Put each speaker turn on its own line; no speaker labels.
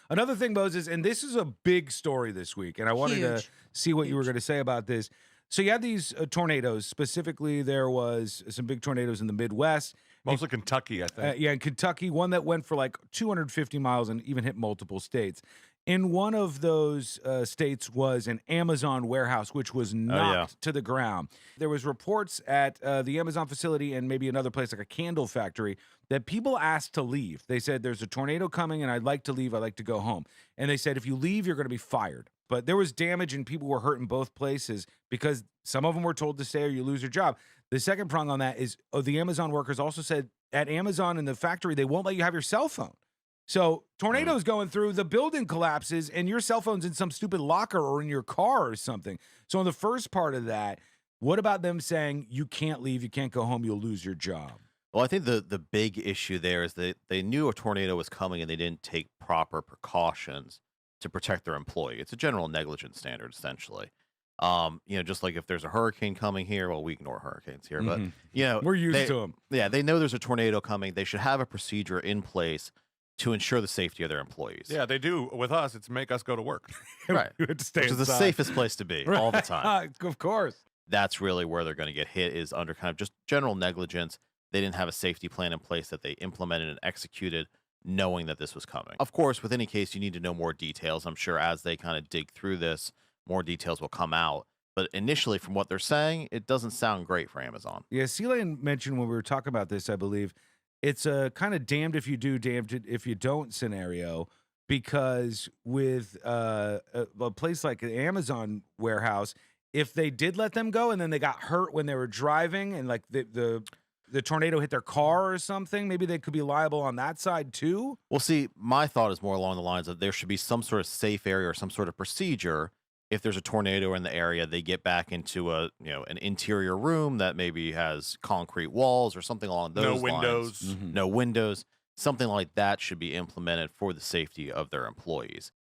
Another thing, Moses, and this is a big story this week, and I wanted to
Huge.
see what you were
Huge.
going to say about this. So you had these tornadoes. Specifically, there was some big tornadoes in the Midwest.
Mostly Kentucky, I think.
Yeah, in Kentucky, one that went for like 250 miles and even hit multiple states. In one of those states was an Amazon warehouse, which was knocked to the ground. There was reports at the Amazon facility and maybe another place like a candle factory that people asked to leave. They said, there's a tornado coming and I'd like to leave. I'd like to go home. And they said, if you leave, you're going to be fired. But there was damage and people were hurt in both places because some of them were told to stay or you lose your job. The second prong on that is the Amazon workers also said at Amazon in the factory, they won't let you have your cell phone. So tornadoes going through, the building collapses, and your cell phone's in some stupid locker or in your car or something. So in the first part of that, what about them saying you can't leave, you can't go home, you'll lose your job?
Well, I think the big issue there is that they knew a tornado was coming and they didn't take proper precautions to protect their employee. It's a general negligence standard, essentially. Just like if there's a hurricane coming here, well, we ignore hurricanes here, but
We're used
they,
to them.
yeah, they know there's a tornado coming. They should have a procedure in place to ensure the safety of their employees.
Yeah, they do. With us, it's make us go to work.
Right.
You have to stay
Which is the
inside.
safest place to be all the time.
Of course.
That's really where they're going to get hit, is under kind of just general negligence. They didn't have a safety plan in place that they implemented and executed knowing that this was coming. Of course, with any case, you need to know more details. I'm sure as they kind of dig through this, more details will come out. But initially, from what they're saying, it doesn't sound great for Amazon.
Yeah, Celine mentioned when we were talking about this, I believe, it's a kind of damned if you do, damned if you don't scenario, because with a place like an Amazon warehouse, if they did let them go and then they got hurt when they were driving and like the tornado hit their car or something, maybe they could be liable on that side too.
Well, see, my thought is more along the lines of there should be some sort of safe area or some sort of procedure. If there's a tornado in the area, they get back into an interior room that maybe has concrete walls or something along those
No
lines.
windows.
No windows. Something like that should be implemented for the safety of their employees.